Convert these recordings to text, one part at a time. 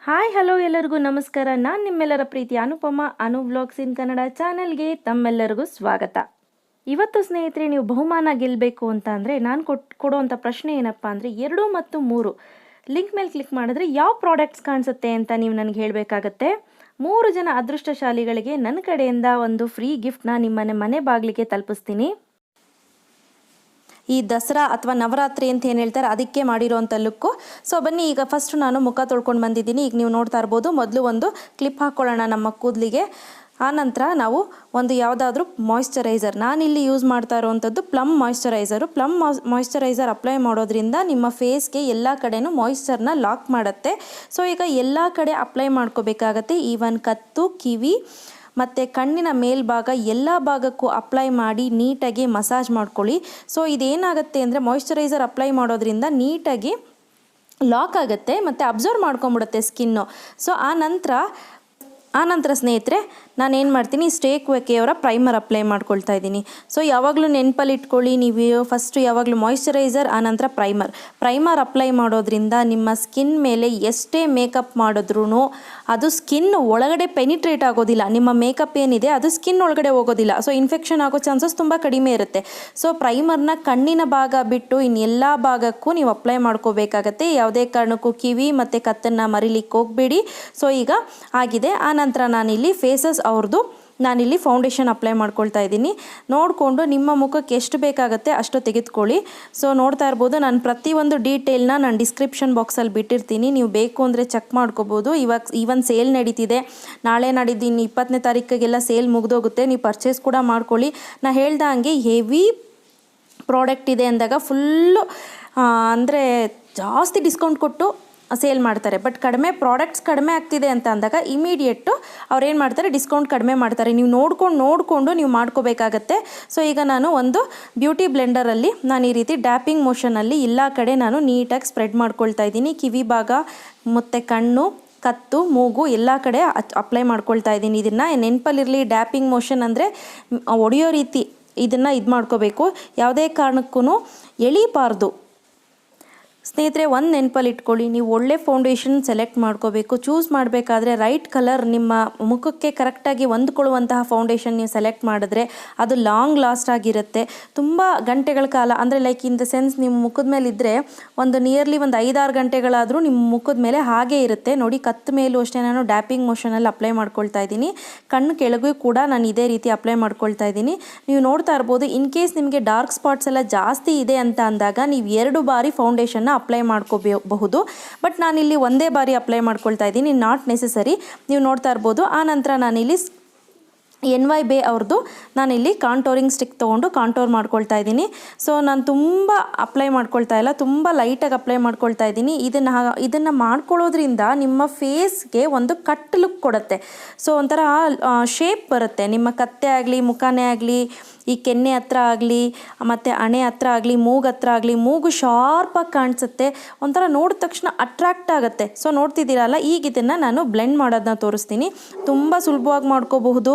Hi hello ಎಲ್ಲರಿಗೂ ನಮಸ್ಕಾರ. ನಾನು ನಿಮ್ಮೆಲ್ಲರ ಪ್ರೀತಿ ಅನುಪಮ ವ್ಲಾಗ್ಸ್ ಇನ್ ಕನ್ನಡ ಚಾನಲ್ಗೆ ತಮ್ಮೆಲ್ಲರಿಗೂ ಸ್ವಾಗತ. ಇವತ್ತು ಸ್ನೇಹಿತರೆ, ನೀವು ಬಹುಮಾನ ಗೆಲ್ಲಬೇಕು ಅಂತ ಅಂದರೆ ನಾನು ಕೊಡುವಂಥ ಪ್ರಶ್ನೆ ಏನಪ್ಪ ಅಂದರೆ 2 ಮತ್ತು 3 ಲಿಂಕ್ ಮೇಲೆ ಕ್ಲಿಕ್ ಮಾಡಿದ್ರೆ ಯಾವ ಪ್ರಾಡಕ್ಟ್ಸ್ ಕಾಣಿಸುತ್ತೆ ಅಂತ ನೀವು ನನಗೆ ಹೇಳಬೇಕಾಗತ್ತೆ. 3 ಜನ ಅದೃಷ್ಟಶಾಲಿಗಳಿಗೆ ನನ್ನ ಕಡೆಯಿಂದ ಒಂದು ಫ್ರೀ ಗಿಫ್ಟ್ನ ನಿಮ್ಮ ಮನೆ ಬಾಗಿಲಿಗೆ ತಲುಪಿಸ್ತೀನಿ. ಈ ದಸರಾ ಅಥವಾ ನವರಾತ್ರಿ ಅಂತ ಏನು ಹೇಳ್ತಾರೆ ಅದಕ್ಕೆ ಮಾಡಿರೋವಂಥ ಲುಕ್ಕು. ಸೊ ಬನ್ನಿ, ಈಗ ಫಸ್ಟ್ ನಾನು ಮುಖ ತೊಳ್ಕೊಂಡು ಬಂದಿದ್ದೀನಿ. ಈಗ ನೀವು ನೋಡ್ತಾ ಇರ್ಬೋದು. ಮೊದಲು ಒಂದು ಕ್ಲಿಪ್ ಹಾಕ್ಕೊಳ್ಳೋಣ ನಮ್ಮ ಕೂದಲಿಗೆ. ಆನಂತರ ನಾವು ಒಂದು ಯಾವುದಾದ್ರೂ ಮಾಯ್ಶ್ಚರೈಸರ್, ನಾನಿಲ್ಲಿ ಯೂಸ್ ಮಾಡ್ತಾ ಇರೋವಂಥದ್ದು ಪ್ಲಮ್ ಮಾಯ್ಶ್ಚರೈಸರ್ ಅಪ್ಲೈ ಮಾಡೋದ್ರಿಂದ ನಿಮ್ಮ ಫೇಸ್ಗೆ ಎಲ್ಲ ಕಡೆನೂ ಮಾಯ್ಶ್ಚರ್ನ ಲಾಕ್ ಮಾಡುತ್ತೆ. ಸೊ ಈಗ ಎಲ್ಲ ಕಡೆ ಅಪ್ಲೈ ಮಾಡ್ಕೋಬೇಕಾಗತ್ತೆ. ಈವನ್ ಕತ್ತು, ಕಿವಿ ಮತ್ತು ಕಣ್ಣಿನ ಮೇಲ್ಭಾಗ ಎಲ್ಲ ಭಾಗಕ್ಕೂ ಅಪ್ಲೈ ಮಾಡಿ ನೀಟಾಗಿ ಮಸಾಜ್ ಮಾಡ್ಕೊಳ್ಳಿ. ಸೊ ಇದೇನಾಗುತ್ತೆ ಅಂದರೆ ಮಾಯ್ಶ್ಚರೈಸರ್ ಅಪ್ಲೈ ಮಾಡೋದ್ರಿಂದ ನೀಟಾಗಿ ಲಾಕ್ ಆಗುತ್ತೆ ಮತ್ತು ಅಬ್ಸರ್ವ್ ಮಾಡ್ಕೊಂಬಿಡುತ್ತೆ ಸ್ಕಿನ್ನು. ಸೊ ಆನಂತರ ಸ್ನೇಹಿತರೆ, ನಾನೇನು ಮಾಡ್ತೀನಿ, ಸ್ಟೇಕ್ವೇಕಿಯವರ ಪ್ರೈಮರ್ ಅಪ್ಲೈ ಮಾಡ್ಕೊಳ್ತಾ ಇದ್ದೀನಿ. ಸೊ ಯಾವಾಗಲೂ ನೆನಪಲ್ಲಿ ಇಟ್ಕೊಳ್ಳಿ, ನೀವು ಫಸ್ಟು ಯಾವಾಗಲೂ ಮಾಯ್ಶ್ಚರೈಸರ್ ಆನಂತರ ಪ್ರೈಮರ್ ಅಪ್ಲೈ ಮಾಡೋದ್ರಿಂದ ನಿಮ್ಮ ಸ್ಕಿನ್ ಮೇಲೆ ಎಷ್ಟೇ ಮೇಕಪ್ ಮಾಡಿದ್ರೂ ಅದು ಸ್ಕಿನ್ ಒಳಗಡೆ ಪೆನಿಟ್ರೇಟ್ ಆಗೋದಿಲ್ಲ. ನಿಮ್ಮ ಮೇಕಪ್ ಏನಿದೆ ಅದು ಸ್ಕಿನ್ ಒಳಗಡೆ ಹೋಗೋದಿಲ್ಲ. ಸೊ ಇನ್ಫೆಕ್ಷನ್ ಆಗೋ ಚಾನ್ಸಸ್ ತುಂಬ ಕಡಿಮೆ ಇರುತ್ತೆ. ಸೊ ಪ್ರೈಮರ್ನ ಕಣ್ಣಿನ ಭಾಗ ಬಿಟ್ಟು ಇನ್ನೆಲ್ಲ ಭಾಗಕ್ಕೂ ನೀವು ಅಪ್ಲೈ ಮಾಡ್ಕೋಬೇಕಾಗತ್ತೆ. ಯಾವುದೇ ಕಾರಣಕ್ಕೂ ಕಿವಿ ಮತ್ತು ಕತ್ತನ್ನು ಮರಿಲಿಕ್ಕೆ ಹೋಗಬೇಡಿ. ಸೊ ಈಗ ಆಗಿದೆ. ಆನಂತರ ನಾನಿಲ್ಲಿ ನಾನಿಲ್ಲಿ ಫೌಂಡೇಶನ್ ಅಪ್ಲೈ ಮಾಡ್ಕೊಳ್ತಾ ಇದ್ದೀನಿ. ನೋಡಿಕೊಂಡು ನಿಮ್ಮ ಮುಖಕ್ಕೆ ಎಷ್ಟು ಬೇಕಾಗುತ್ತೆ ಅಷ್ಟು ತೆಗೆದುಕೊಳ್ಳಿ. ಸೊ ನೋಡ್ತಾ ಇರ್ಬೋದು, ನಾನು ಪ್ರತಿಯೊಂದು ಡೀಟೇಲ್ನ ನಾನು ಡಿಸ್ಕ್ರಿಪ್ಷನ್ ಬಾಕ್ಸಲ್ಲಿ ಬಿಟ್ಟಿರ್ತೀನಿ. ನೀವು ಬೇಕು ಅಂದರೆ ಚೆಕ್ ಮಾಡ್ಕೋಬೋದು. ಈವನ್ ಸೇಲ್ ನಡೀತಿದೆ. ನಾಳೆ ನಾಡಿದ್ದು ಇನ್ನು 20ನೇ ತಾರೀಕಿಗೆಲ್ಲ ಸೇಲ್ ಮುಗಿದೋಗುತ್ತೆ. ನೀವು ಪರ್ಚೇಸ್ ಕೂಡ ಮಾಡ್ಕೊಳ್ಳಿ. ನಾನು ಹೇಳ್ದಂಗೆ ಹೆವಿ ಪ್ರಾಡಕ್ಟ್ ಇದೆ ಅಂದಾಗ ಫುಲ್ಲು ಅಂದರೆ ಜಾಸ್ತಿ ಡಿಸ್ಕೌಂಟ್ ಕೊಟ್ಟು ಸೇಲ್ ಮಾಡ್ತಾರೆ. ಬಟ್ ಪ್ರಾಡಕ್ಟ್ಸ್ ಕಡಿಮೆ ಆಗ್ತಿದೆ ಅಂತ ಅಂದಾಗ ಇಮಿಡಿಯೇಟು ಅವ್ರೇನು ಮಾಡ್ತಾರೆ, ಡಿಸ್ಕೌಂಟ್ ಕಡಿಮೆ ಮಾಡ್ತಾರೆ. ನೀವು ನೋಡಿಕೊಂಡು ನೀವು ಮಾಡ್ಕೋಬೇಕಾಗತ್ತೆ. ಸೊ ಈಗ ನಾನು ಒಂದು ಬ್ಯೂಟಿ ಬ್ಲೆಂಡರಲ್ಲಿ ನಾನು ಈ ರೀತಿ ಡ್ಯಾಪಿಂಗ್ ಮೋಷನಲ್ಲಿ ಎಲ್ಲ ಕಡೆ ನಾನು ನೀಟಾಗಿ ಸ್ಪ್ರೆಡ್ ಮಾಡ್ಕೊಳ್ತಾ ಇದ್ದೀನಿ. ಕಿವಿ ಭಾಗ ಮತ್ತು ಕಣ್ಣು, ಕತ್ತು, ಮೂಗು ಎಲ್ಲ ಕಡೆ ಅಪ್ಲೈ ಮಾಡ್ಕೊಳ್ತಾ ಇದ್ದೀನಿ. ಇದನ್ನು ನೆನಪಲ್ಲಿರಲಿ, ಡ್ಯಾಪಿಂಗ್ ಮೋಷನ್ ಅಂದರೆ ಒಡೆಯೋ ರೀತಿ ಇದನ್ನು ಮಾಡ್ಕೋಬೇಕು. ಯಾವುದೇ ಕಾರಣಕ್ಕೂ ಎಳಿಬಾರ್ದು ಸ್ನೇಹಿತರೆ. ಒಂದು ನೆನಪಲ್ಲಿ ಇಟ್ಕೊಳ್ಳಿ, ನೀವು ಒಳ್ಳೆ ಫೌಂಡೇಶನ್ ಸೆಲೆಕ್ಟ್ ಮಾಡ್ಕೋಬೇಕು. ಚೂಸ್ ಮಾಡಬೇಕಾದ್ರೆ ರೈಟ್ ಕಲರ್ ನಿಮ್ಮ ಮುಖಕ್ಕೆ ಕರೆಕ್ಟಾಗಿ ಹೊಂದ್ಕೊಳ್ಳುವಂತಹ ಫೌಂಡೇಶನ್ ನೀವು ಸೆಲೆಕ್ಟ್ ಮಾಡಿದ್ರೆ ಅದು ಲಾಂಗ್ ಲಾಸ್ಟ್ ಆಗಿರುತ್ತೆ. ತುಂಬ ಗಂಟೆಗಳ ಕಾಲ, ಅಂದರೆ ಲೈಕ್ ಇನ್ ದ ಸೆನ್ಸ್ ನಿಮ್ಮ ಮುಖದ ಮೇಲೆ ಇದ್ದರೆ ನಿಯರ್ಲಿ ಒಂದು 5-6 ಗಂಟೆಗಳಾದರೂ ನಿಮ್ಮ ಮುಖದ ಮೇಲೆ ಹಾಗೇ ಇರುತ್ತೆ. ನೋಡಿ, ಕತ್ತ ಮೇಲೂ ಅಷ್ಟೇ ನಾನು ಡ್ಯಾಪಿಂಗ್ ಮೋಷನಲ್ಲಿ ಅಪ್ಲೈ ಮಾಡ್ಕೊಳ್ತಾ ಇದ್ದೀನಿ. ಕಣ್ಣು ಕೆಳಗೂ ಕೂಡ ನಾನು ಇದೇ ರೀತಿ ಅಪ್ಲೈ ಮಾಡ್ಕೊಳ್ತಾ ಇದ್ದೀನಿ. ನೀವು ನೋಡ್ತಾ ಇರ್ಬೋದು. ಇನ್ ಕೇಸ್ ನಿಮಗೆ ಡಾರ್ಕ್ ಸ್ಪಾಟ್ಸ್ ಎಲ್ಲ ಜಾಸ್ತಿ ಇದೆ ಅಂತ ಅಂದಾಗ ನೀವು 2 ಬಾರಿ ಫೌಂಡೇಶನ್ನ ಅಪ್ಲೈ ಮಾಡ್ಕೋಬಹುದು. ಬಟ್ ನಾನಿಲ್ಲಿ ಒಂದೇ ಬಾರಿ ಅಪ್ಲೈ ಮಾಡ್ಕೊಳ್ತಾ ಇದ್ದೀನಿ, ನಾಟ್ ನೆಸೆಸರಿ. ನೀವು ನೋಡ್ತಾ ಇರ್ಬೋದು. ಆನಂತರ ನಾನಿಲ್ಲಿ NYBay ಅವ್ರದ್ದು ನಾನಿಲ್ಲಿ ಕಾಂಟೋರಿಂಗ್ ಸ್ಟಿಕ್ ತೊಗೊಂಡು ಕಾಂಟೋರ್ ಮಾಡ್ಕೊಳ್ತಾ ಇದ್ದೀನಿ. ಸೊ ನಾನು ತುಂಬ ಅಪ್ಲೈ ಮಾಡ್ಕೊಳ್ತಾ ಇಲ್ಲ, ತುಂಬ ಲೈಟಾಗಿ ಅಪ್ಲೈ ಮಾಡ್ಕೊಳ್ತಾ ಇದ್ದೀನಿ. ಇದನ್ನು ಮಾಡ್ಕೊಳ್ಳೋದ್ರಿಂದ ನಿಮ್ಮ ಫೇಸ್ಗೆ ಒಂದು ಕಟ್ ಲುಕ್ ಕೊಡುತ್ತೆ. ಸೊ ಒಂಥರ ಶೇಪ್ ಬರುತ್ತೆ. ನಿಮ್ಮ ಕತ್ತೆ ಆಗಲಿ, ಮುಖನೇ ಆಗಲಿ, ಈ ಕೆನ್ನೆ ಹತ್ರ ಆಗಲಿ, ಮತ್ತು ಹಣೆ ಹತ್ರ ಆಗಲಿ, ಮೂಗು ಹತ್ರ ಆಗಲಿ, ಮೂಗು ಶಾರ್ಪಾಗಿ ಕಾಣಿಸುತ್ತೆ. ಒಂಥರ ನೋಡಿದ ತಕ್ಷಣ ಅಟ್ರಾಕ್ಟ್ ಆಗುತ್ತೆ. ಸೊ ನೋಡ್ತಿದ್ದೀರಲ್ಲ, ಈಗ ಇದನ್ನು ನಾನು ಬ್ಲೆಂಡ್ ಮಾಡೋದನ್ನ ತೋರಿಸ್ತೀನಿ. ತುಂಬ ಸುಲಭವಾಗಿ ಮಾಡ್ಕೋಬಹುದು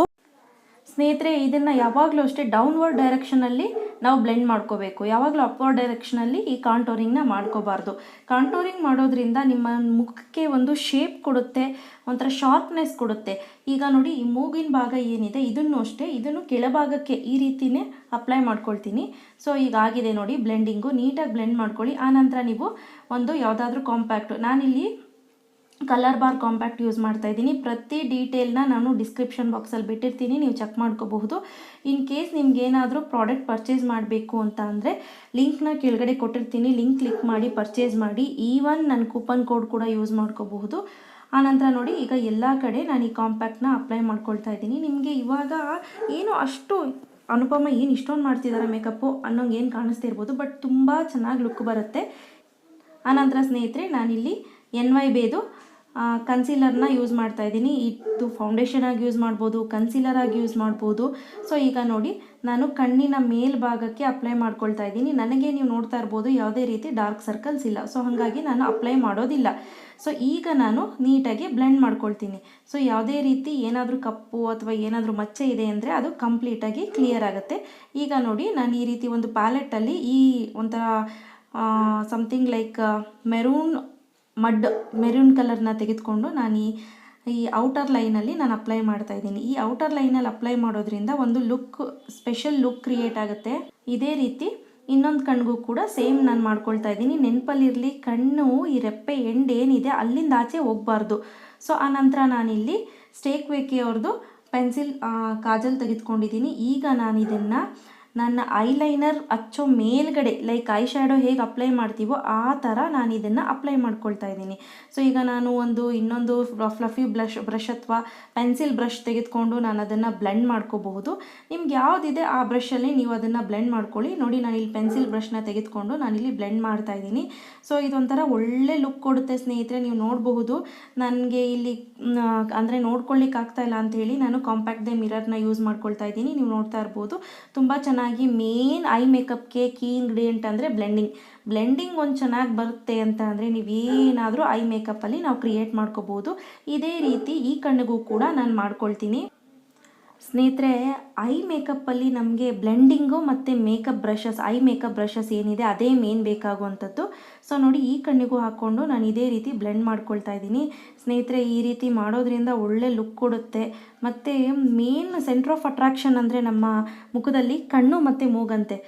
ಸ್ನೇಹಿತರೆ. ಇದನ್ನು ಯಾವಾಗಲೂ ಅಷ್ಟೇ ಡೌನ್ವರ್ಡ್ ಡೈರೆಕ್ಷನಲ್ಲಿ ನಾವು ಬ್ಲೆಂಡ್ ಮಾಡ್ಕೋಬೇಕು. ಯಾವಾಗಲೂ ಅಪ್ವರ್ಡ್ ಡೈರೆಕ್ಷನಲ್ಲಿ ಈ ಕಾಂಟೋರಿಂಗ್ನ ಮಾಡ್ಕೋಬಾರ್ದು. ಕಾಂಟೋರಿಂಗ್ ಮಾಡೋದ್ರಿಂದ ನಿಮ್ಮ ಮುಖಕ್ಕೆ ಒಂದು ಶೇಪ್ ಕೊಡುತ್ತೆ, ಒಂಥರ ಶಾರ್ಪ್ನೆಸ್ ಕೊಡುತ್ತೆ. ಈಗ ನೋಡಿ, ಈ ಮೂಗಿನ ಭಾಗ ಏನಿದೆ ಇದನ್ನು ಅಷ್ಟೇ, ಇದನ್ನು ಕೆಳಭಾಗಕ್ಕೆ ಈ ರೀತಿಯೇ ಅಪ್ಲೈ ಮಾಡ್ಕೊಳ್ತೀನಿ. ಸೊ ಈಗ ಆಗಿದೆ ನೋಡಿ ಬ್ಲೆಂಡಿಂಗು. ನೀಟಾಗಿ ಬ್ಲೆಂಡ್ ಮಾಡ್ಕೊಳ್ಳಿ. ಆನಂತರ ನೀವು ಒಂದು ಯಾವುದಾದ್ರೂ ಕಾಂಪ್ಯಾಕ್ಟು, ನಾನಿಲ್ಲಿ ಕಲರ್ಬಾರ್ ಕಾಂಪ್ಯಾಕ್ಟ್ ಯೂಸ್ ಮಾಡ್ತಾ ಇದ್ದೀನಿ. ಪ್ರತಿ ಡೀಟೇಲ್ನ ನಾನು ಡಿಸ್ಕ್ರಿಪ್ಷನ್ ಬಾಕ್ಸಲ್ಲಿ ಬಿಟ್ಟಿರ್ತೀನಿ, ನೀವು ಚೆಕ್ ಮಾಡ್ಕೋಬಹುದು. ಇನ್ ಕೇಸ್ ನಿಮ್ಗೆ ಏನಾದರೂ ಪ್ರಾಡಕ್ಟ್ ಪರ್ಚೇಸ್ ಮಾಡಬೇಕು ಅಂತ ಅಂದರೆ ಲಿಂಕ್ನ ಕೆಳಗಡೆ ಕೊಟ್ಟಿರ್ತೀನಿ, ಲಿಂಕ್ ಕ್ಲಿಕ್ ಮಾಡಿ ಪರ್ಚೇಸ್ ಮಾಡಿ. ಈವನ್ ನನ್ನ ಕೂಪನ್ ಕೋಡ್ ಕೂಡ ಯೂಸ್ ಮಾಡ್ಕೋಬಹುದು. ಆನಂತರ ನೋಡಿ, ಈಗ ಎಲ್ಲ ಕಡೆ ನಾನು ಈ ಕಾಂಪ್ಯಾಕ್ಟ್ನ ಅಪ್ಲೈ ಮಾಡ್ಕೊಳ್ತಾ ಇದ್ದೀನಿ. ನಿಮಗೆ ಇವಾಗ ಏನು ಅಷ್ಟು ಅನುಪಮ ಏನು ಇಷ್ಟೊಂದು ಮಾಡ್ತಿದ್ದಾರೆ ಮೇಕಪ್ಪು ಅನ್ನೋಂಗೆ ಏನು ಕಾಣಿಸ್ತಿರ್ಬೋದು, ಬಟ್ ತುಂಬ ಚೆನ್ನಾಗಿ ಲುಕ್ ಬರುತ್ತೆ. ಆನಂತರ ಸ್ನೇಹಿತರೆ, ನಾನಿಲ್ಲಿ NYBayದು ಕನ್ಸೀಲರ್ನ ಯೂಸ್ ಮಾಡ್ತಾ ಇದ್ದೀನಿ. ಇದು ಫೌಂಡೇಶನ್ ಆಗಿ ಯೂಸ್ ಮಾಡ್ಬೋದು, ಕನ್ಸೀಲರ್ ಆಗಿ ಯೂಸ್ ಮಾಡ್ಬೋದು. ಸೊ ಈಗ ನೋಡಿ, ನಾನು ಕಣ್ಣಿನ ಮೇಲ್ಭಾಗಕ್ಕೆ ಅಪ್ಲೈ ಮಾಡ್ಕೊಳ್ತಾ ಇದ್ದೀನಿ. ನನಗೆ ನೀವು ನೋಡ್ತಾ ಇರ್ಬೋದು ಯಾವುದೇ ರೀತಿ ಡಾರ್ಕ್ ಸರ್ಕಲ್ಸ್ ಇಲ್ಲ. ಸೊ ಹಾಗಾಗಿ ನಾನು ಅಪ್ಲೈ ಮಾಡೋದಿಲ್ಲ. ಸೊ ಈಗ ನಾನು ನೀಟಾಗಿ ಬ್ಲೆಂಡ್ ಮಾಡ್ಕೊಳ್ತೀನಿ. ಸೊ ಯಾವುದೇ ರೀತಿ ಏನಾದರೂ ಕಪ್ಪು ಅಥವಾ ಏನಾದರೂ ಮಚ್ಚೆ ಇದೆ ಅಂದರೆ ಅದು ಕಂಪ್ಲೀಟಾಗಿ ಕ್ಲಿಯರ್ ಆಗುತ್ತೆ. ಈಗ ನೋಡಿ, ನಾನು ಈ ರೀತಿ ಒಂದು ಪ್ಯಾಲೆಟಲ್ಲಿ ಈ ಒಂಥರ ಸಮಥಿಂಗ್ ಲೈಕ್ ಮೆರೂನ್ ಮೆರೂನ್ ಕಲರ್ನ ತೆಗೆದುಕೊಂಡು ನಾನು ಈ ಔಟರ್ ಲೈನಲ್ಲಿ ನಾನು ಅಪ್ಲೈ ಮಾಡ್ತಾ ಇದ್ದೀನಿ. ಈ ಔಟರ್ ಲೈನಲ್ಲಿ ಅಪ್ಲೈ ಮಾಡೋದ್ರಿಂದ ಒಂದು ಸ್ಪೆಷಲ್ ಲುಕ್ ಕ್ರಿಯೇಟ್ ಆಗುತ್ತೆ. ಇದೇ ರೀತಿ ಇನ್ನೊಂದು ಕಣ್ಣಿಗೂ ಕೂಡ ಸೇಮ್ ನಾನು ಮಾಡ್ಕೊಳ್ತಾ ಇದ್ದೀನಿ. ನೆನಪಲ್ಲಿರಲಿ, ಕಣ್ಣು ಈ ರೆಪ್ಪೆ ಎಂಡ್ ಏನಿದೆ ಅಲ್ಲಿಂದ ಆಚೆ ಹೋಗಬಾರ್ದು. ಸೊ ಆನಂತರ ನಾನಿಲ್ಲಿ ಸ್ಟೇಕ್ವೇಕಿ ಅವ್ರದ್ದು ಪೆನ್ಸಿಲ್ ಕಾಜಲ್ ತೆಗೆದುಕೊಂಡಿದ್ದೀನಿ. ಈಗ ನಾನು ಇದನ್ನು ನನ್ನ ಐಲೈನರ್ ಹಚ್ಚೋ ಮೇಲ್ಗಡೆ ಲೈಕ್ ಐ ಶ್ಯಾಡೋ ಹೇಗೆ ಅಪ್ಲೈ ಮಾಡ್ತೀವೋ ಆ ಥರ ನಾನು ಇದನ್ನು ಅಪ್ಲೈ ಮಾಡ್ಕೊಳ್ತಾ ಇದ್ದೀನಿ. ಸೊ ಈಗ ನಾನು ಇನ್ನೊಂದು ಫ್ಲಫಿ ಬ್ರಷ್ ಅಥವಾ ಪೆನ್ಸಿಲ್ ಬ್ರಷ್ ತೆಗೆದುಕೊಂಡು ನಾನು ಅದನ್ನು ಬ್ಲೆಂಡ್ ಮಾಡ್ಕೋಬಹುದು. ನಿಮ್ಗೆ ಯಾವುದಿದೆ ಆ ಬ್ರಷಲ್ಲಿ ನೀವು ಅದನ್ನು ಬ್ಲೆಂಡ್ ಮಾಡ್ಕೊಳ್ಳಿ. ನೋಡಿ, ನಾನು ಇಲ್ಲಿ ಪೆನ್ಸಿಲ್ ಬ್ರಷ್ನ ತೆಗೆದುಕೊಂಡು ನಾನಿಲ್ಲಿ ಬ್ಲೆಂಡ್ ಮಾಡ್ತಾ ಇದ್ದೀನಿ. ಸೊ ಇದೊಂಥರ ಒಳ್ಳೆ ಲುಕ್ ಕೊಡುತ್ತೆ ಸ್ನೇಹಿತರೆ. ನೀವು ನೋಡಬಹುದು, ನನಗೆ ಇಲ್ಲಿ ಅಂದರೆ ನೋಡ್ಕೊಳ್ಳಿಕ್ಕೆ ಆಗ್ತಾ ಇಲ್ಲ ಅಂಥೇಳಿ ನಾನು ಕಾಂಪ್ಯಾಕ್ಟ್ ಮಿರರ್ನ ಯೂಸ್ ಮಾಡ್ಕೊಳ್ತಾ ಇದ್ದೀನಿ. ನೀವು ನೋಡ್ತಾ ಇರ್ಬೋದು, ತುಂಬ ಚೆನ್ನಾಗಿ ಮೇನ್ ಐ ಮೇಕಪ್ಗೆ ಕೀ ಇಂಗ್ರೀಡಿಯೆಂಟ್ ಅಂದರೆ ಬ್ಲೆಂಡಿಂಗ್ ಒಂದು ಚೆನ್ನಾಗಿ ಬರುತ್ತೆ ಅಂತ ಅಂದರೆ ನೀವೇನಾದರೂ ಐ ಮೇಕಪ್ಪಲ್ಲಿ ನಾವು ಕ್ರಿಯೇಟ್ ಮಾಡ್ಕೋಬೋದು. ಇದೇ ರೀತಿ ಈ ಕಣ್ಣಿಗೂ ಕೂಡ ನಾನು ಮಾಡ್ಕೊಳ್ತೀನಿ. ಸ್ನೇಹಿತರೆ, ಐ ಮೇಕಪ್ಪಲ್ಲಿ ನಮಗೆ ಬ್ಲೆಂಡಿಂಗು ಮತ್ತು ಐ ಮೇಕಪ್ ಬ್ರಷಸ್ ಏನಿದೆ ಅದೇ ಮೇನ್ ಬೇಕಾಗುವಂಥದ್ದು. ಸೊ ನೋಡಿ, ಈ ಕಣ್ಣಿಗೂ ಹಾಕ್ಕೊಂಡು ನಾನು ಇದೇ ರೀತಿ ಬ್ಲೆಂಡ್ ಮಾಡ್ಕೊಳ್ತಾ ಇದ್ದೀನಿ. ಸ್ನೇಹಿತರೆ, ಈ ರೀತಿ ಮಾಡೋದ್ರಿಂದ ಒಳ್ಳೆ ಲುಕ್ ಕೊಡುತ್ತೆ. ಮತ್ತು ಮೇನ್ ಸೆಂಟ್ರ್ ಆಫ್ ಅಟ್ರಾಕ್ಷನ್ ಅಂದರೆ ನಮ್ಮ ಮುಖದಲ್ಲಿ ಕಣ್ಣು ಮತ್ತು ಮೂಗಂತೆ,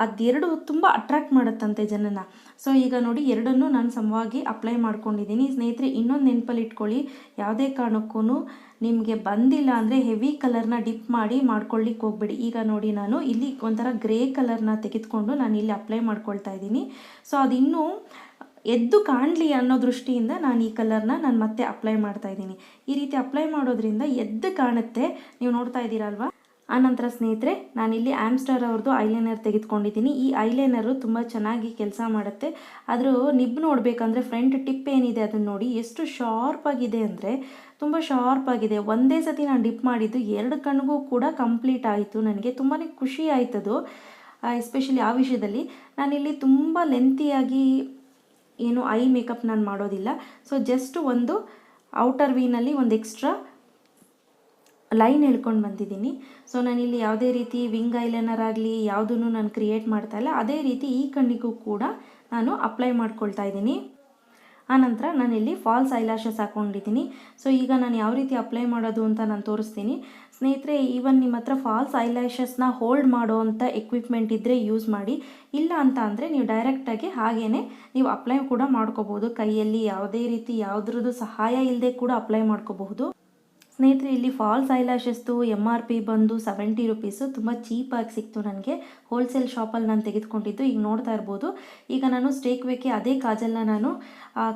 ಅದೆರಡು ತುಂಬ ಅಟ್ರಾಕ್ಟ್ ಮಾಡುತ್ತಂತೆ ಜನನ. ಸೊ ಈಗ ನೋಡಿ, ಎರಡನ್ನೂ ನಾನು ಸಮವಾಗಿ ಅಪ್ಲೈ ಮಾಡ್ಕೊಂಡಿದ್ದೀನಿ. ಸ್ನೇಹಿತರೆ, ಇನ್ನೊಂದು ನೆನಪಲ್ಲಿ ಇಟ್ಕೊಳ್ಳಿ, ಯಾವುದೇ ಕಾರಣಕ್ಕೂ ನಿಮಗೆ ಬಂದಿಲ್ಲ ಅಂದರೆ ಹೆವಿ ಕಲರ್ನ ಡಿಪ್ ಮಾಡಿ ಮಾಡ್ಕೊಳ್ಳಿಕ್ಕೆ ಹೋಗ್ಬೇಡಿ. ಈಗ ನೋಡಿ, ನಾನು ಇಲ್ಲಿ ಒಂಥರ ಗ್ರೇ ಕಲರ್ನ ತೆಗೆದುಕೊಂಡು ನಾನು ಇಲ್ಲಿ ಅಪ್ಲೈ ಮಾಡ್ಕೊಳ್ತಾ ಇದ್ದೀನಿ. ಸೊ ಅದು ಇನ್ನೂ ಎದ್ದು ಕಾಣಲಿ ಅನ್ನೋ ದೃಷ್ಟಿಯಿಂದ ನಾನು ಈ ಕಲರ್ನ ನಾನು ಮತ್ತೆ ಅಪ್ಲೈ ಮಾಡ್ತಾ ಇದ್ದೀನಿ. ಈ ರೀತಿ ಅಪ್ಲೈ ಮಾಡೋದ್ರಿಂದ ಎದ್ದು ಕಾಣುತ್ತೆ. ನೀವು ನೋಡ್ತಾ ಇದ್ದೀರಲ್ವಾ. ಆನಂತರ ಸ್ನೇಹಿತರೆ, ನಾನಿಲ್ಲಿ ಆಮ್ಸ್ಟರ್ ಅವ್ರದ್ದು ಐಲೈನರ್ ತೆಗೆದುಕೊಂಡಿದ್ದೀನಿ. ಈ ಐಲೈನರು ತುಂಬ ಚೆನ್ನಾಗಿ ಕೆಲಸ ಮಾಡುತ್ತೆ. ಅದ್ರ ನಿಬ್ ನೋಡಬೇಕಂದ್ರೆ ಫ್ರಂಟ್ ಟಿಪ್ ಏನಿದೆ ಅದನ್ನು ನೋಡಿ, ಎಷ್ಟು ಶಾರ್ಪ್ ಆಗಿದೆ ಅಂದರೆ ತುಂಬ ಶಾರ್ಪ್ ಆಗಿದೆ. ಒಂದೇ ಸತಿ ನಾನು ಡಿಪ್ ಮಾಡಿದ್ದು 2 ಕಣ್ಣಿಗೂ ಕೂಡ ಕಂಪ್ಲೀಟ್ ಆಯಿತು. ನನಗೆ ತುಂಬಾ ಖುಷಿ ಆಯ್ತದು, ಎಸ್ಪೆಷಲಿ ಆ ವಿಷಯದಲ್ಲಿ. ನಾನಿಲ್ಲಿ ತುಂಬ ಲೆಂತಿಯಾಗಿ ಏನು ಐ ಮೇಕಪ್ ನಾನು ಮಾಡೋದಿಲ್ಲ. ಸೊ ಜಸ್ಟ್ ಒಂದು ಔಟರ್ ವೀನಲ್ಲಿ ಒಂದು ಎಕ್ಸ್ಟ್ರಾ ಲೈನ್ ಎಳ್ಕೊಂಡು ಬಂದಿದ್ದೀನಿ. ಸೊ ನಾನಿಲ್ಲಿ ಯಾವುದೇ ರೀತಿ ವಿಂಗ್ ಐಲೈನರ್ ಆಗಲಿ ಯಾವುದನ್ನು ನಾನು ಕ್ರಿಯೇಟ್ ಮಾಡ್ತಾ ಇಲ್ಲ. ಅದೇ ರೀತಿ ಈ ಕಣ್ಣಿಗೂ ಕೂಡ ನಾನು ಅಪ್ಲೈ ಮಾಡ್ಕೊಳ್ತಾ ಇದ್ದೀನಿ. ಆನಂತರ ನಾನಿಲ್ಲಿ ಫಾಲ್ಸ್ ಐಲ್ಯಾಶಸ್ ಹಾಕ್ಕೊಂಡಿದ್ದೀನಿ. ಸೊ ಈಗ ನಾನು ಯಾವ ರೀತಿ ಅಪ್ಲೈ ಮಾಡೋದು ಅಂತ ನಾನು ತೋರಿಸ್ತೀನಿ. ಸ್ನೇಹಿತರೆ, ಈವನ್ ನಿಮ್ಮ ಹತ್ರ ಫಾಲ್ಸ್ ಐಲ್ಯಾಶಸ್ನ ಹೋಲ್ಡ್ ಮಾಡೋ ಅಂಥ ಎಕ್ವಿಪ್ಮೆಂಟ್ ಇದ್ದರೆ ಯೂಸ್ ಮಾಡಿ. ಇಲ್ಲ ಅಂತ ಅಂದರೆ ನೀವು ಡೈರೆಕ್ಟಾಗಿ ಹಾಗೇ ನೀವು ಅಪ್ಲೈ ಕೂಡ ಮಾಡ್ಕೋಬೋದು. ಕೈಯಲ್ಲಿ ಯಾವುದೇ ರೀತಿ ಯಾವುದ್ರದ್ದು ಸಹಾಯ ಇಲ್ಲದೆ ಕೂಡ ಅಪ್ಲೈ ಮಾಡ್ಕೋಬಹುದು. ಸ್ನೇಹಿತರೆ, ಇಲ್ಲಿ ಫಾಲ್ಸ್ ಐಲ್ಯಾಶಸ್ದು MRP ಬಂದು 70 ರುಪೀಸು. ತುಂಬ ಚೀಪಾಗಿ ಸಿಕ್ತು ನನಗೆ. ಹೋಲ್ಸೇಲ್ ಶಾಪಲ್ಲಿ ನಾನು ತೆಗೆದುಕೊಂಡಿದ್ದು. ಈಗ ನೋಡ್ತಾ ಇರ್ಬೋದು, ಈಗ ನಾನು ಸ್ಟೇಕ್ವೇಕಿ ಅದೇ ಕಾಜಲ್ನ ನಾನು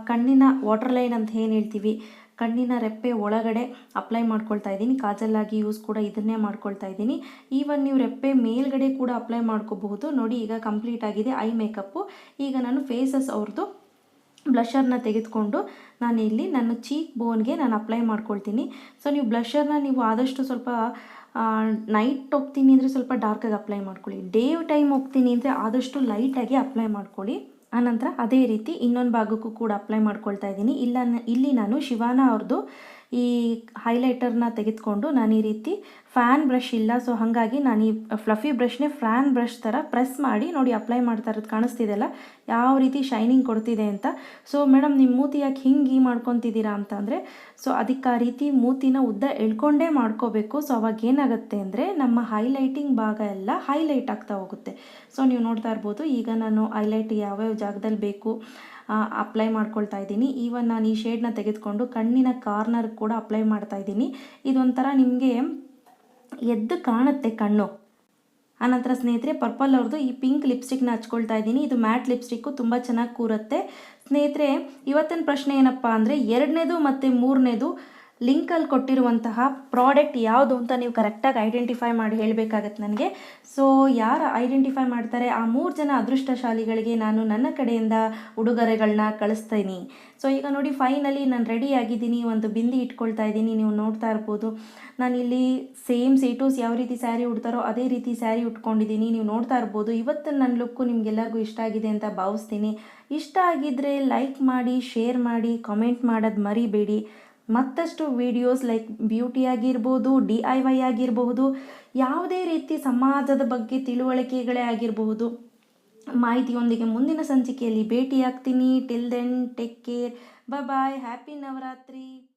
ಕಣ್ಣಿನ ವಾಟರ್ ಲೈನ್ ಅಂತ ಏನು ಹೇಳ್ತೀವಿ, ಕಣ್ಣಿನ ರೆಪ್ಪೆ ಒಳಗಡೆ ಅಪ್ಲೈ ಮಾಡ್ಕೊಳ್ತಾ ಇದ್ದೀನಿ. ಕಾಜಲ್ಲಾಗಿ ಯೂಸ್ ಕೂಡ ಇದನ್ನೇ ಮಾಡ್ಕೊಳ್ತಾ ಇದ್ದೀನಿ. ಈವನ್ ನೀವು ರೆಪ್ಪೆ ಮೇಲ್ಗಡೆ ಕೂಡ ಅಪ್ಲೈ ಮಾಡ್ಕೋಬಹುದು. ನೋಡಿ, ಈಗ ಕಂಪ್ಲೀಟ್ ಆಗಿದೆ ಐ ಮೇಕಪ್ಪು. ಈಗ ನಾನು ಫೇಸಸ್ ಅವ್ರದ್ದು ಬ್ಲಷರ್ನ ತೆಗೆದುಕೊಂಡು ನಾನು ಇಲ್ಲಿ ನನ್ನ ಚೀಕ್ ಬೋನ್ಗೆ ನಾನು ಅಪ್ಲೈ ಮಾಡ್ಕೊಳ್ತೀನಿ. ಸೊ ನೀವು ಬ್ಲಷರ್ನ ನೀವು ಆದಷ್ಟು ಸ್ವಲ್ಪ ನೈಟ್ ಹೋಗ್ತೀನಿ ಅಂದರೆ ಸ್ವಲ್ಪ ಡಾರ್ಕಾಗಿ ಅಪ್ಲೈ ಮಾಡ್ಕೊಳ್ಳಿ. ಡೇ ಟೈಮ್ ಹೋಗ್ತೀನಿ ಅಂದರೆ ಆದಷ್ಟು ಲೈಟಾಗಿ ಅಪ್ಲೈ ಮಾಡ್ಕೊಳ್ಳಿ. ಆನಂತರ ಅದೇ ರೀತಿ ಇನ್ನೊಂದು ಭಾಗಕ್ಕೂ ಕೂಡ ಅಪ್ಲೈ ಮಾಡ್ಕೊಳ್ತಾ ಇದ್ದೀನಿ. ಇಲ್ಲಿ ನಾನು ಶಿವಾನ ಅವ್ರದ್ದು ಈ ಹೈಲೈಟರ್ನ ತೆಗೆದುಕೊಂಡು ನಾನು ಈ ರೀತಿ ಫ್ಯಾನ್ ಬ್ರಷ್ ಇಲ್ಲ, ಸೊ ಹಾಗಾಗಿ ನಾನು ಈ ಫ್ಲಫಿ ಬ್ರಷ್ನೇ ಫ್ಯಾನ್ ಬ್ರಷ್ ಥರ ಪ್ರೆಸ್ ಮಾಡಿ ನೋಡಿ ಅಪ್ಲೈ ಮಾಡ್ತಾ ಇರೋದು ಕಾಣಿಸ್ತಿದೆಯಲ್ಲ ಯಾವ ರೀತಿ ಶೈನಿಂಗ್ ಕೊಡ್ತಿದೆ ಅಂತ. ಸೊ ಮೇಡಮ್, ನಿಮ್ಮ ಮೂತಿ ಯಾಕೆ ಹಿಂಗೆ ಮಾಡ್ಕೊತಿದ್ದೀರಾ ಅಂತಂದರೆ, ಸೊ ಅದಕ್ಕೆ ಆ ರೀತಿ ಮೂತಿನ ಉದ್ದ ಎಳ್ಕೊಂಡೇ ಮಾಡ್ಕೋಬೇಕು. ಸೊ ಅವಾಗ ಏನಾಗುತ್ತೆ ಅಂದರೆ ನಮ್ಮ ಹೈಲೈಟಿಂಗ್ ಭಾಗ ಎಲ್ಲ ಹೈಲೈಟ್ ಆಗ್ತಾ ಹೋಗುತ್ತೆ. ಸೊ ನೀವು ನೋಡ್ತಾ ಇರ್ಬೋದು, ಈಗ ನಾನು ಹೈಲೈಟ್ ಯಾವ್ಯಾವ ಜಾಗದಲ್ಲಿ ಬೇಕು ಅಪ್ಲೈ ಮಾಡ್ಕೊಳ್ತಾ ಇದ್ದೀನಿ. ಈವನ್ ನಾನು ಈ ಶೇಡ್ನ ತೆಗೆದುಕೊಂಡು ಕಣ್ಣಿನ ಕಾರ್ನರ್ ಕೂಡ ಅಪ್ಲೈ ಮಾಡ್ತಾ ಇದ್ದೀನಿ. ಇದೊಂಥರ ನಿಮಗೆ ಎದ್ದು ಕಾಣುತ್ತೆ ಕಣ್ಣು. ಆನಂತರ ಸ್ನೇಹಿತರೆ, ಪರ್ಪಲ್ ಅವ್ರದ್ದು ಈ ಪಿಂಕ್ ಲಿಪ್ಸ್ಟಿಕ್ನ ಹಚ್ಕೊಳ್ತಾ ಇದ್ದೀನಿ. ಇದು ಮ್ಯಾಟ್ ಲಿಪ್ಸ್ಟಿಕ್ಕು, ತುಂಬ ಚೆನ್ನಾಗಿ ಕೂರುತ್ತೆ. ಸ್ನೇಹಿತರೆ, ಇವತ್ತಿನ ಪ್ರಶ್ನೆ ಏನಪ್ಪ ಅಂದರೆ, 2ನೇದು ಮತ್ತು 3ನೇದು ಲಿಂಕಲ್ಲಿ ಕೊಟ್ಟಿರುವಂತಹ ಪ್ರಾಡಕ್ಟ್ ಯಾವುದು ಅಂತ ನೀವು ಕರೆಕ್ಟಾಗಿ ಐಡೆಂಟಿಫೈ ಮಾಡಿ ಹೇಳಬೇಕಾಗತ್ತೆ ನನಗೆ. ಸೊ ಯಾರು ಐಡೆಂಟಿಫೈ ಮಾಡ್ತಾರೆ ಆ 3 ಜನ ಅದೃಷ್ಟಶಾಲಿಗಳಿಗೆ ನಾನು ನನ್ನ ಕಡೆಯಿಂದ ಉಡುಗೊರೆಗಳನ್ನ ಕಳಿಸ್ತೀನಿ. ಸೊ ಈಗ ನೋಡಿ, ಫೈನಲಿ ನಾನು ರೆಡಿ ಆಗಿದ್ದೀನಿ. ಒಂದು ಬಿಂದಿ ಇಟ್ಕೊಳ್ತಾ ಇದ್ದೀನಿ. ನೀವು ನೋಡ್ತಾ ಇರ್ಬೋದು, ನಾನಿಲ್ಲಿ ಸೇಮ್ ಸೇಟೂಸ್ ಯಾವ ರೀತಿ ಸ್ಯಾರಿ ಉಡ್ತಾರೋ ಅದೇ ರೀತಿ ಸ್ಯಾರಿ ಉಟ್ಕೊಂಡಿದ್ದೀನಿ. ನೀವು ನೋಡ್ತಾ ಇರ್ಬೋದು. ಇವತ್ತು ನನ್ನ ಲುಕ್ಕು ನಿಮಗೆಲ್ಲರಿಗೂ ಇಷ್ಟ ಆಗಿದೆ ಅಂತ ಭಾವಿಸ್ತೀನಿ. ಇಷ್ಟ ಆಗಿದ್ದರೆ ಲೈಕ್ ಮಾಡಿ, ಶೇರ್ ಮಾಡಿ, ಕಾಮೆಂಟ್ ಮಾಡೋದು ಮರಿಬೇಡಿ. ಮತ್ತಷ್ಟು ವಿಡಿಯೋಸ್ ಲೈಕ್ ಬ್ಯೂಟಿ ಆಗಿರ್ಬೋದು, DIY ಆಗಿರಬಹುದು, ಯಾವುದೇ ರೀತಿ ಸಮಾಜದ ಬಗ್ಗೆ ತಿಳುವಳಿಕೆಗಳೇ ಆಗಿರಬಹುದು, ಮಾಹಿತಿಯೊಂದಿಗೆ ಮುಂದಿನ ಸಂಚಿಕೆಯಲ್ಲಿ ಭೇಟಿಯಾಗ್ತೀನಿ. ಟಿಲ್ ದೆನ್ ಟೇಕ್ ಕೇರ್, ಬಾಯ್ ಬಾಯ್, ಹ್ಯಾಪಿ ನವರಾತ್ರಿ.